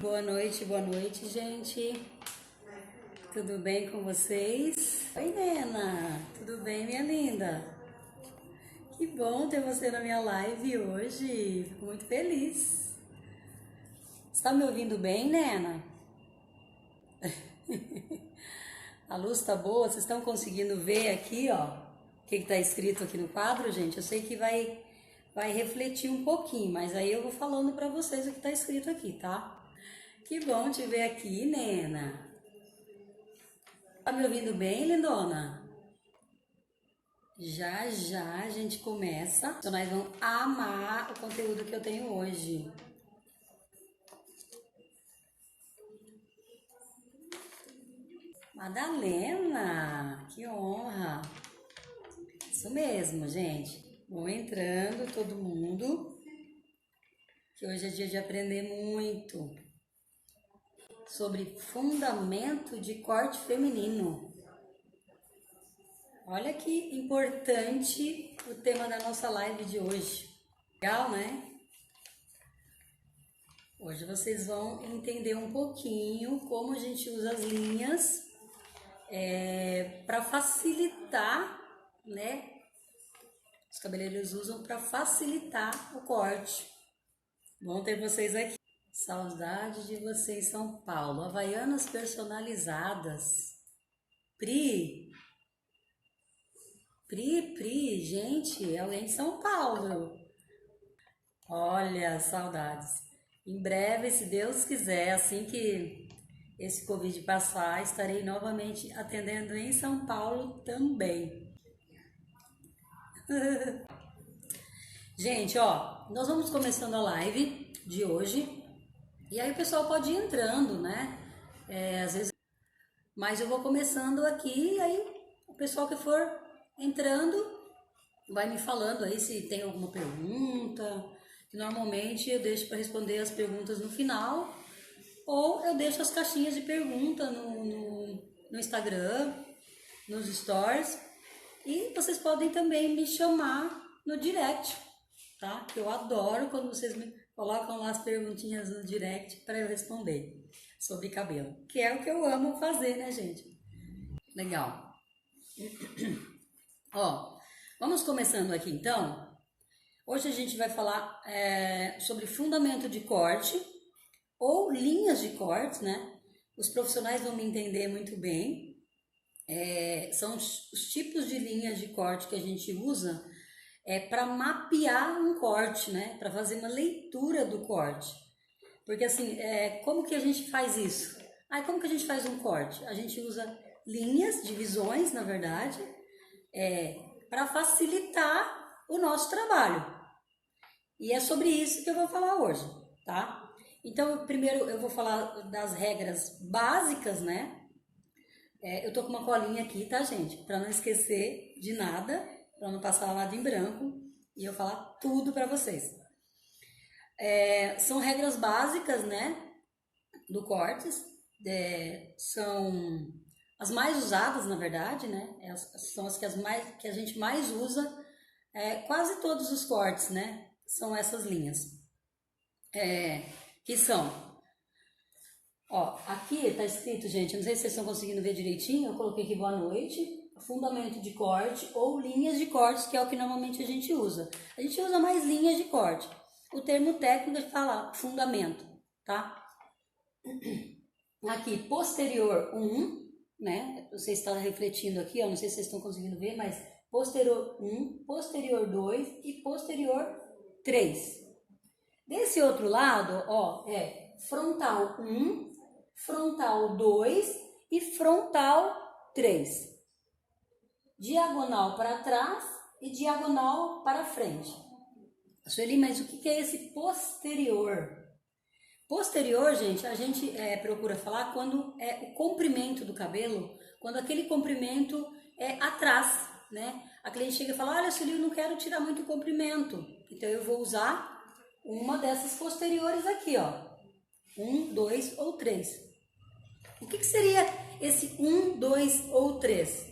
Boa noite, gente. Tudo bem com vocês? Oi, Nena. Tudo bem, minha linda? Que bom ter você na minha live hoje. Fico muito feliz. Está me ouvindo bem, Nena? A luz tá boa? Vocês estão conseguindo ver aqui, ó, o que está escrito aqui no quadro, gente? Eu sei que vai refletir um pouquinho, mas aí eu vou falando para vocês o que está escrito aqui, tá? Que bom te ver aqui, Nena. Tá me ouvindo bem, lindona? Já a gente começa. Então nós vamos amar o conteúdo que eu tenho hoje. Madalena, que honra. Isso mesmo, gente. Vão entrando todo mundo, que hoje é dia de aprender muito sobre fundamento de corte feminino. Olha que importante o tema da nossa live de hoje. Legal, né? Hoje vocês vão entender um pouquinho como a gente usa as linhas para facilitar, né? Os cabeleireiros usam para facilitar o corte. Bom ter vocês aqui. Saudade de você em São Paulo. Havaianas personalizadas. Pri, gente, é alguém de São Paulo. Olha, saudades. Em breve, se Deus quiser, assim que esse Covid passar, estarei novamente atendendo em São Paulo também. Gente, ó, nós vamos começando a live de hoje. E aí o pessoal pode ir entrando, né? Às vezes, mas eu vou começando aqui, e aí o pessoal que for entrando vai me falando aí se tem alguma pergunta. Normalmente eu deixo para responder as perguntas no final, ou eu deixo as caixinhas de pergunta no Instagram, nos stories, e vocês podem também me chamar no direct, tá? Eu adoro quando vocês me colocam lá as perguntinhas no direct para eu responder sobre cabelo, que é o que eu amo fazer, né, gente? Legal. Ó, vamos começando aqui então. Hoje a gente vai falar sobre fundamento de corte ou linhas de corte, né? Os profissionais vão me entender muito bem. São os tipos de linhas de corte que a gente usa para mapear um corte, né? Para fazer uma leitura do corte. Porque assim, como que a gente faz isso? Como que a gente faz um corte? A gente usa linhas, divisões, na verdade, para facilitar o nosso trabalho. E é sobre isso que eu vou falar hoje, tá? Então, primeiro eu vou falar das regras básicas, né? Eu tô com uma colinha aqui, tá, gente? Para não esquecer de nada, para não passar nada em branco e eu falar tudo para vocês. São regras básicas, né, do cortes, são as mais usadas, na verdade, né, são as que a gente mais usa, quase todos os cortes, né, são essas linhas, que são, ó, aqui tá escrito, gente, não sei se vocês estão conseguindo ver direitinho, eu coloquei aqui boa noite, fundamento de corte ou linhas de cortes, que é o que normalmente a gente usa. A gente usa mais linhas de corte. O termo técnico fala fundamento, tá? Aqui, posterior 1, né? Você está refletindo aqui, ó, não sei se vocês estão conseguindo ver, mas posterior 1, posterior 2 e posterior 3. Desse outro lado, ó, frontal 1, frontal 2 e frontal 3. Diagonal para trás e diagonal para frente. Sueli, mas o que é esse posterior? Posterior, gente, a gente procura falar quando é o comprimento do cabelo, quando aquele comprimento é atrás, né? A cliente chega e fala, olha, Sueli, eu não quero tirar muito comprimento, então eu vou usar uma dessas posteriores aqui, ó. 1, 2 ou 3. O que seria esse 1, 2 ou 3?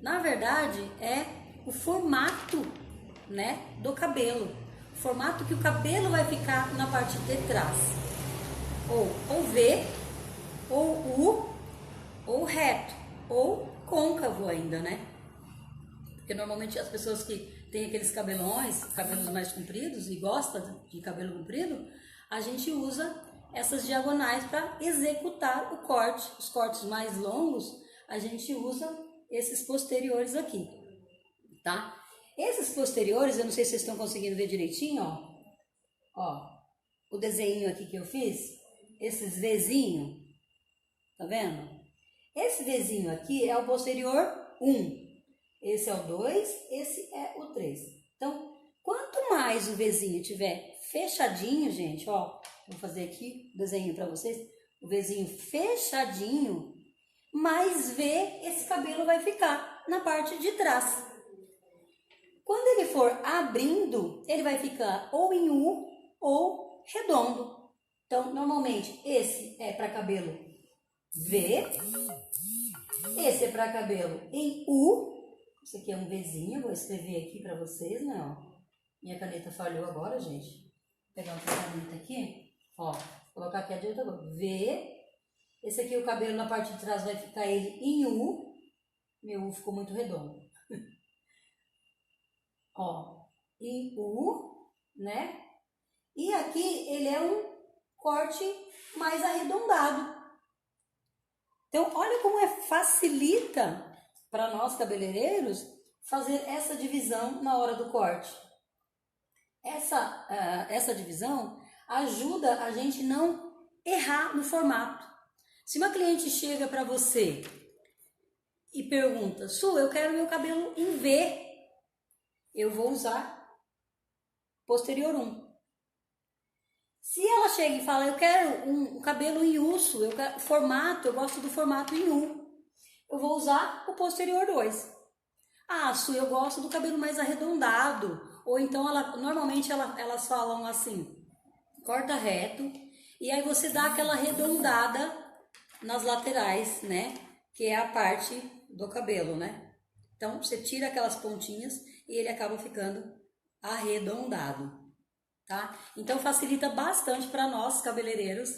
Na verdade, é o formato, né, do cabelo. O formato que o cabelo vai ficar na parte de trás. ou V, ou U, ou reto, ou côncavo ainda, né? Porque normalmente as pessoas que têm aqueles cabelos mais compridos e gostam de cabelo comprido, a gente usa essas diagonais para executar o corte. Os cortes mais longos, a gente usa esses posteriores aqui, tá? Esses posteriores, eu não sei se vocês estão conseguindo ver direitinho, ó, o desenho aqui que eu fiz, esses Vzinho, tá vendo? Esse Vzinho aqui é o posterior 1. Esse é o 2, esse é o 3. Então, quanto mais o Vzinho tiver fechadinho, gente, ó, vou fazer aqui o desenho para vocês, o Vzinho fechadinho, mais V esse cabelo vai ficar na parte de trás. Quando ele for abrindo, ele vai ficar ou em U ou redondo. Então, normalmente, esse é para cabelo V, esse é para cabelo em U. Esse aqui é um Vzinho, vou escrever aqui para vocês, né, ó. Minha caneta falhou agora, gente. Vou pegar outra caneta aqui, ó, colocar aqui a direita, V. Esse aqui, o cabelo na parte de trás vai ficar ele em U. Meu U ficou muito redondo. Ó, em U, né? E aqui ele é um corte mais arredondado. Então, olha como facilita para nós cabeleireiros fazer essa divisão na hora do corte. Essa divisão ajuda a gente não errar no formato. Se uma cliente chega para você e pergunta, Su, eu quero meu cabelo em V, eu vou usar posterior 1. Se ela chega e fala, eu quero um cabelo em urso, eu gosto do formato em U, eu vou usar o posterior 2. Ah, Su, eu gosto do cabelo mais arredondado. Ou então, normalmente elas falam assim, corta reto, e aí você dá aquela arredondada nas laterais, né? Que é a parte do cabelo, né? Então, você tira aquelas pontinhas e ele acaba ficando arredondado, tá? Então, facilita bastante para nós, cabeleireiros,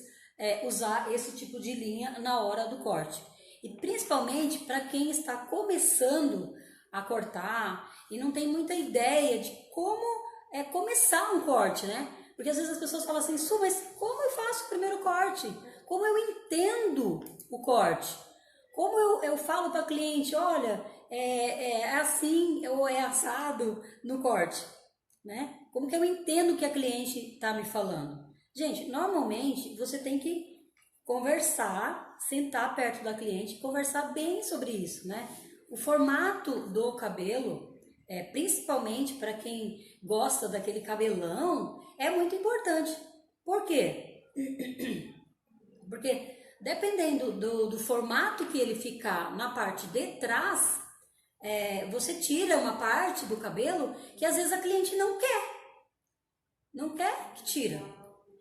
usar esse tipo de linha na hora do corte. E principalmente para quem está começando a cortar e não tem muita ideia de como começar um corte, né? Porque às vezes as pessoas falam assim, Su, mas como eu faço o primeiro corte? Como eu entendo o corte? Como eu falo para a cliente, olha, é assim ou é assado no corte, né? Como que eu entendo o que a cliente está me falando? Gente, normalmente você tem que conversar, sentar perto da cliente, conversar bem sobre isso, né? O formato do cabelo, principalmente para quem gosta daquele cabelão, é muito importante. Por quê? Porque dependendo do formato que ele ficar na parte de trás, você tira uma parte do cabelo que às vezes a cliente não quer. Não quer que tira.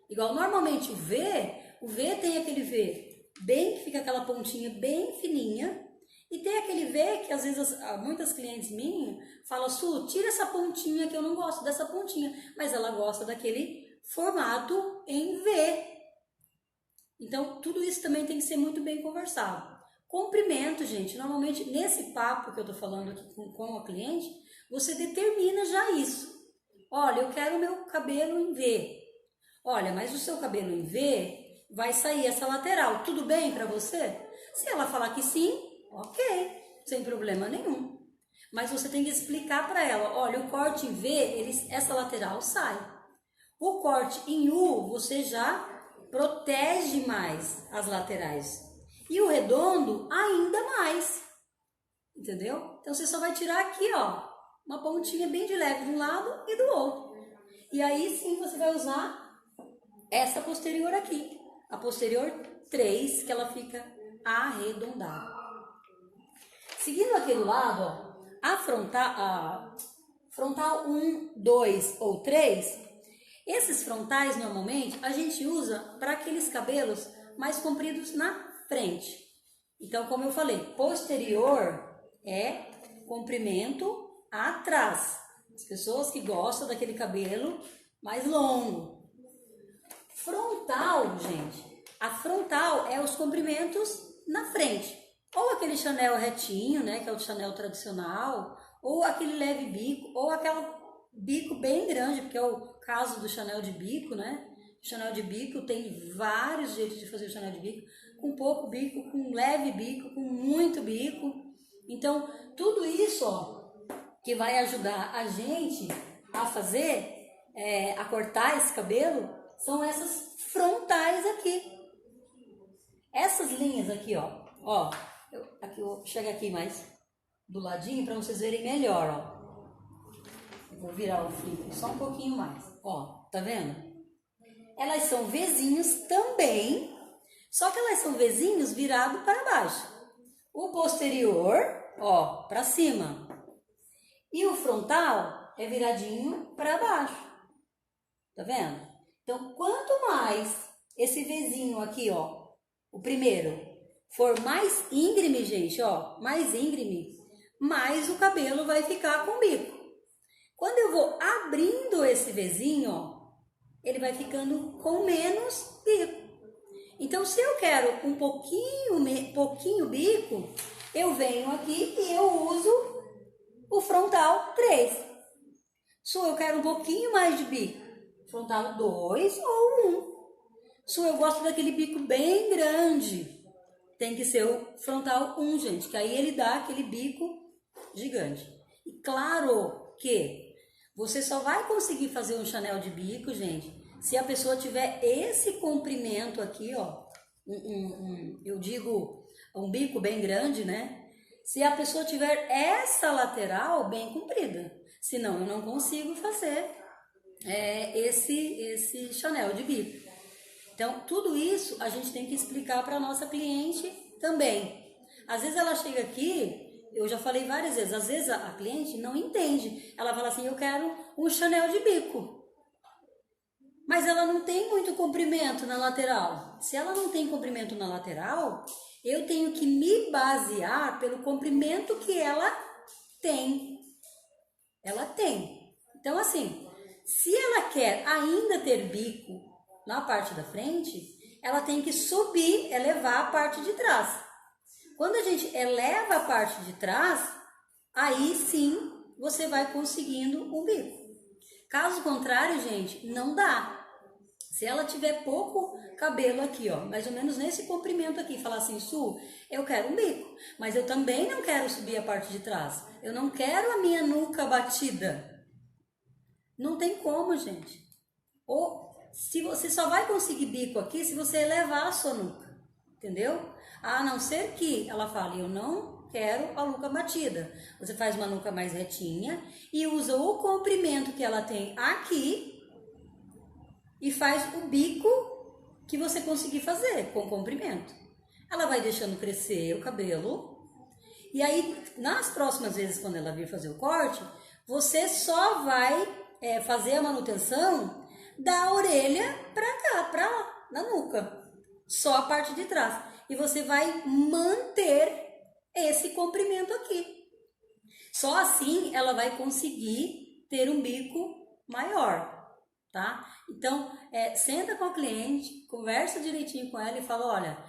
Igual normalmente o V tem aquele V bem que fica aquela pontinha bem fininha. E tem aquele V que às vezes muitas clientes minhas falam, Su, tira essa pontinha que eu não gosto dessa pontinha. Mas ela gosta daquele formato em V. Então, tudo isso também tem que ser muito bem conversado. Comprimento, gente, normalmente nesse papo que eu tô falando aqui com a cliente, você determina já isso. Olha, eu quero o meu cabelo em V. Olha, mas o seu cabelo em V vai sair essa lateral. Tudo bem para você? Se ela falar que sim, ok, sem problema nenhum. Mas você tem que explicar para ela, olha, o corte em V, essa lateral sai. O corte em U, você já protege mais as laterais. E o redondo, ainda mais. Entendeu? Então, você só vai tirar aqui, ó, uma pontinha bem de leve de um lado e do outro. E aí, sim, você vai usar essa posterior aqui. A posterior 3, que ela fica arredondada. Seguindo aqui do lado, ó, a frontal 1, 2 ou 3, esses frontais normalmente a gente usa para aqueles cabelos mais compridos na frente. Então, como eu falei, posterior é comprimento atrás. As pessoas que gostam daquele cabelo mais longo. Frontal, gente, A frontal é os comprimentos na frente. Ou aquele Chanel retinho, né, que é o Chanel tradicional, ou aquele leve bico, ou aquele bico bem grande, porque é o caso do Chanel de bico, né? O Chanel de bico tem vários jeitos de fazer o Chanel de bico, com pouco bico, com leve bico, com muito bico. Então, tudo isso, ó, que vai ajudar a gente a fazer, a cortar esse cabelo, são essas frontais aqui. Essas linhas aqui, ó, aqui eu chego aqui mais do ladinho para vocês verem melhor, ó. Eu vou virar o flip só um pouquinho mais, ó, tá vendo? Elas são Vzinhos também, só que elas são Vzinhos virados para baixo. O posterior, ó, para cima. E o frontal é viradinho para baixo. Tá vendo? Então, quanto mais esse Vzinho aqui, ó, o primeiro, for mais íngreme, gente, ó, mais íngreme, mais o cabelo vai ficar com bico. Quando eu vou abrindo esse Vzinho, ó, ele vai ficando com menos bico. Então, se eu quero um pouquinho bico, eu venho aqui e eu uso o frontal 3. Se eu quero um pouquinho mais de bico, frontal 2 ou 1. Se eu gosto daquele bico bem grande, tem que ser o frontal 1, gente, que aí ele dá aquele bico gigante. E claro que você só vai conseguir fazer um Chanel de bico, gente, se a pessoa tiver esse comprimento aqui, ó, eu digo um bico bem grande, né? Se a pessoa tiver essa lateral bem comprida, senão eu não consigo fazer esse Chanel de bico. Então, tudo isso a gente tem que explicar para a nossa cliente também. Às vezes ela chega aqui, eu já falei várias vezes, às vezes a cliente não entende. Ela fala assim, eu quero um Chanel de bico. Mas ela não tem muito comprimento na lateral. Se ela não tem comprimento na lateral, eu tenho que me basear pelo comprimento que ela tem. Ela tem. Então, assim, se ela quer ainda ter bico na parte da frente, ela tem que subir, elevar a parte de trás. Quando a gente eleva a parte de trás, aí sim você vai conseguindo um bico. Caso contrário, gente, não dá. Se ela tiver pouco cabelo aqui, ó, mais ou menos nesse comprimento aqui, falar assim, Su, eu quero um bico, mas eu também não quero subir a parte de trás. Eu não quero a minha nuca batida. Não tem como, gente. Ou se você só vai conseguir bico aqui se você elevar a sua nuca, entendeu? A não ser que ela fale, eu não quero a nuca batida. Você faz uma nuca mais retinha e usa o comprimento que ela tem aqui e faz o bico que você conseguir fazer com comprimento. Ela vai deixando crescer o cabelo e aí nas próximas vezes quando ela vir fazer o corte, você só vai fazer a manutenção da orelha para cá, para lá, na nuca, só a parte de trás. E você vai manter esse comprimento aqui. Só assim ela vai conseguir ter um bico maior, tá? Então, senta com a cliente, conversa direitinho com ela e fala, olha,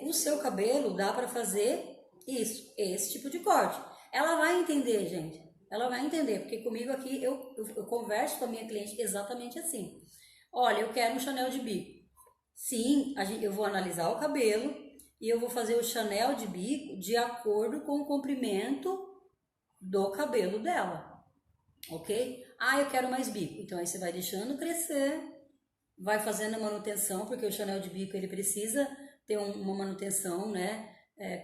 o seu cabelo dá para fazer isso, esse tipo de corte. Ela vai entender, gente. Ela vai entender, porque comigo aqui eu converso com a minha cliente exatamente assim. Olha, eu quero um Chanel de bico. Sim, eu vou analisar o cabelo e eu vou fazer o Chanel de bico de acordo com o comprimento do cabelo dela, ok? Ah, eu quero mais bico. Então aí você vai deixando crescer, vai fazendo a manutenção, porque o Chanel de bico ele precisa ter uma manutenção, né?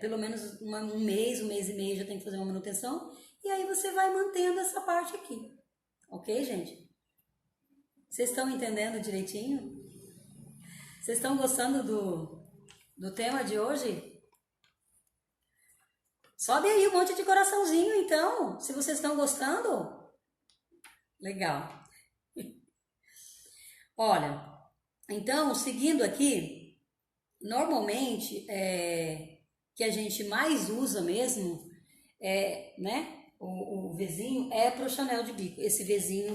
Pelo menos um mês e meio já tem que fazer uma manutenção. E aí você vai mantendo essa parte aqui, ok, gente? Vocês estão entendendo direitinho? Vocês estão gostando do tema de hoje? Sobe aí um monte de coraçãozinho, então, se vocês estão gostando. Legal. Olha, então, seguindo aqui, normalmente, que a gente mais usa mesmo, né? O Vzinho é pro Chanel de bico, esse Vzinho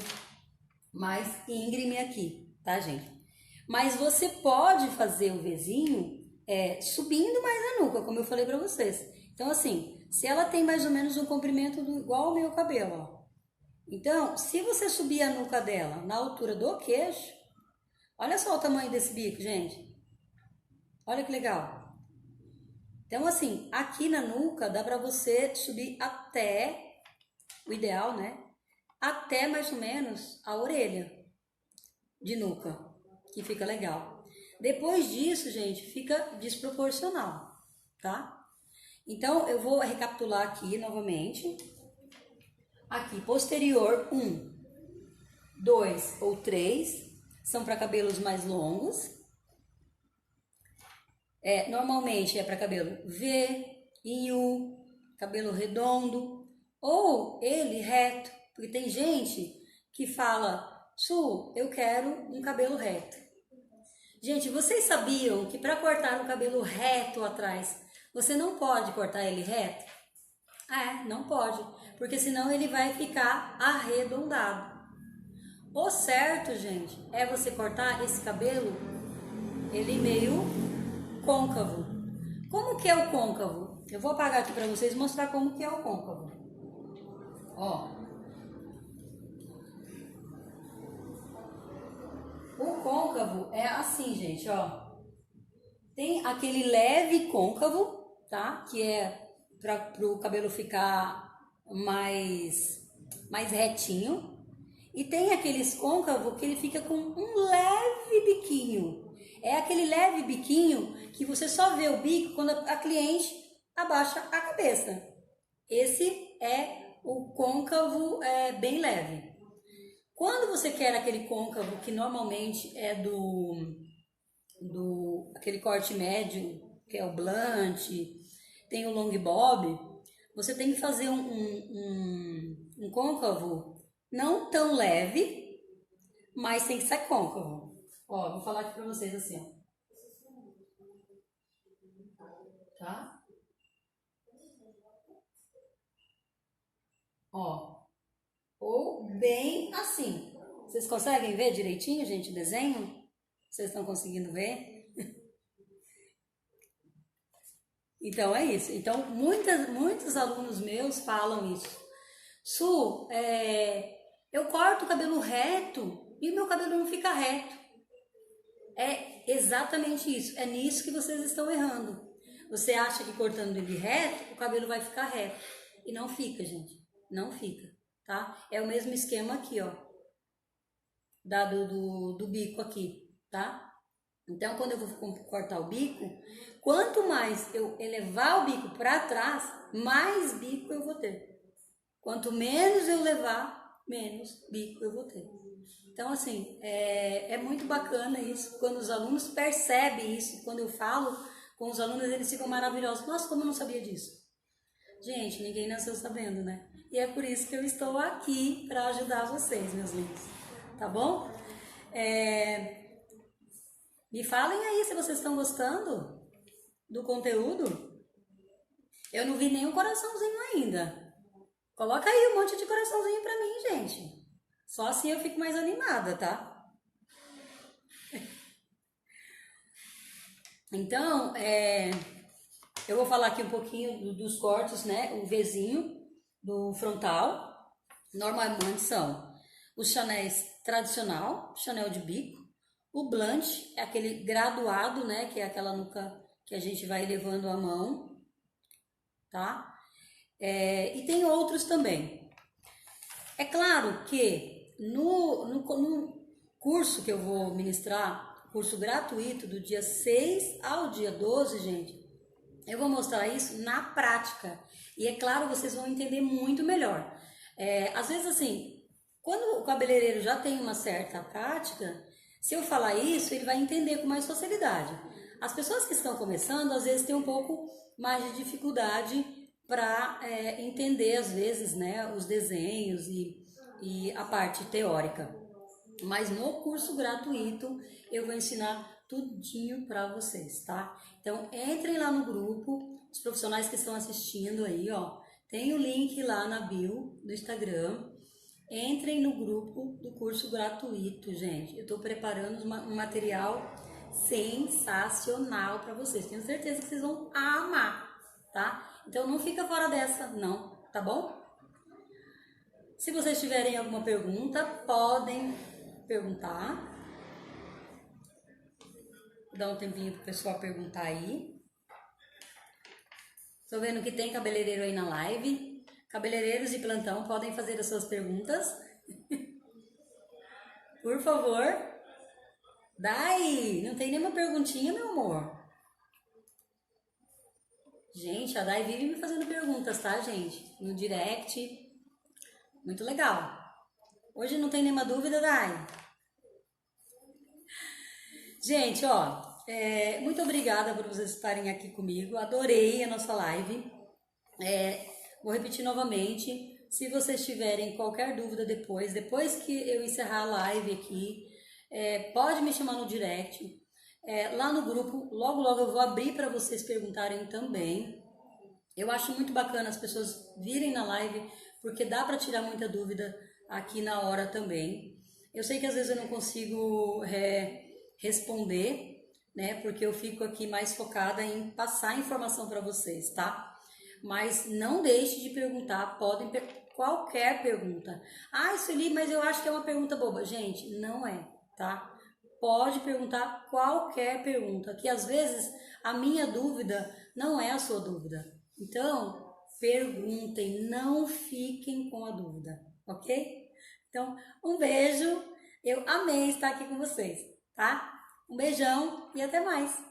mais íngreme aqui, tá, gente? Mas você pode fazer o Vzinho subindo mais a nuca, como eu falei pra vocês. Então, assim, se ela tem mais ou menos um comprimento igual ao meu cabelo, ó. Então, se você subir a nuca dela na altura do queixo, olha só o tamanho desse bico, gente. Olha que legal. Então, assim, aqui na nuca dá pra você subir até, o ideal, né? Até mais ou menos a orelha de nuca, que fica legal. Depois disso, gente, fica desproporcional, tá? Então, eu vou recapitular aqui novamente. Aqui, posterior, 1, 2 ou 3, são para cabelos mais longos. Normalmente é para cabelo V, em U, cabelo redondo, ou ele reto, porque tem gente que fala, Su, eu quero um cabelo reto. Gente, vocês sabiam que para cortar um cabelo reto atrás, você não pode cortar ele reto? Não pode, porque senão ele vai ficar arredondado. O certo, gente, é você cortar esse cabelo, ele meio côncavo. Como que é o côncavo? Eu vou apagar aqui para vocês mostrar como que é o côncavo. Ó. O côncavo é assim, gente, ó. Tem aquele leve côncavo, tá? Que é para o cabelo ficar mais retinho. E tem aqueles côncavo que ele fica com um leve biquinho. É aquele leve biquinho que você só vê o bico quando a cliente abaixa a cabeça. Esse é o côncavo bem leve. Quando você quer aquele côncavo que normalmente é aquele corte médio, que é o blunt, tem o long bob, você tem que fazer um côncavo não tão leve, mas tem que ser côncavo. Ó, vou falar aqui pra vocês assim, ó. Tá? Ó. Ou bem assim. Vocês conseguem ver direitinho, gente, o desenho? Vocês estão conseguindo ver? Então é isso. Então muitos alunos meus falam isso. Su, eu corto o cabelo reto e o meu cabelo não fica reto. É exatamente isso. É nisso que vocês estão errando. Você acha que cortando ele reto, o cabelo vai ficar reto. E não fica, gente. Não fica, tá? É o mesmo esquema aqui, ó. Do bico aqui, tá? Então, quando eu vou cortar o bico, quanto mais eu elevar o bico para trás, mais bico eu vou ter. Quanto menos eu levar, menos bico eu vou ter. Então, assim, é muito bacana isso, quando os alunos percebem isso. Quando eu falo com os alunos, eles ficam maravilhosos. Nossa, como eu não sabia disso? Gente, ninguém nasceu sabendo, né? E é por isso que eu estou aqui para ajudar vocês, meus lindos. Tá bom? Me falem aí se vocês estão gostando do conteúdo. Eu não vi nenhum coraçãozinho ainda. Coloca aí um monte de coraçãozinho pra mim, gente. Só assim eu fico mais animada, tá? Então, eu vou falar aqui um pouquinho dos cortes, né? O Vzinho do frontal. Normalmente são os chanéis tradicional, chanel de bico. O blunt é aquele graduado, né? Que é aquela nuca que a gente vai levando a mão, tá? E tem outros também. É claro que no curso que eu vou ministrar, curso gratuito do dia 6 ao dia 12, gente, eu vou mostrar isso na prática. E é claro, vocês vão entender muito melhor. Às vezes, assim, quando o cabeleireiro já tem uma certa prática, se eu falar isso, ele vai entender com mais facilidade. As pessoas que estão começando, às vezes, têm um pouco mais de dificuldade para entender, às vezes, né, os desenhos e a parte teórica. Mas no curso gratuito, eu vou ensinar tudinho para vocês, tá? Então, entrem lá no grupo, os profissionais que estão assistindo aí, ó, tem o link lá na bio do Instagram. Entrem no grupo do curso gratuito, gente. Eu estou preparando um material sensacional para vocês. Tenho certeza que vocês vão amar, tá? Então não fica fora dessa, não, tá bom? Se vocês tiverem alguma pergunta, podem perguntar. Vou dar um tempinho pro pessoal perguntar aí. Estou vendo que tem cabeleireiro aí na live. Cabeleireiros de plantão podem fazer as suas perguntas. Por favor. Dai, não tem nenhuma perguntinha, meu amor? Gente, a Dai vive me fazendo perguntas, tá, gente? No direct. Muito legal. Hoje não tem nenhuma dúvida, Dai? Gente, ó, muito obrigada por vocês estarem aqui comigo. Adorei a nossa live. Vou repetir novamente. Se vocês tiverem qualquer dúvida depois que eu encerrar a live aqui, pode me chamar no direct. Lá no grupo, logo eu vou abrir para vocês perguntarem também. Eu acho muito bacana as pessoas virem na live, porque dá para tirar muita dúvida aqui na hora também. Eu sei que às vezes eu não consigo responder, né? Porque eu fico aqui mais focada em passar informação para vocês, tá? Mas não deixe de perguntar, podem qualquer pergunta. Sueli, mas eu acho que é uma pergunta boba. Gente, não é, tá? Pode perguntar qualquer pergunta, que às vezes a minha dúvida não é a sua dúvida. Então, perguntem, não fiquem com a dúvida, ok? Então, um beijo, eu amei estar aqui com vocês, tá? Um beijão e até mais!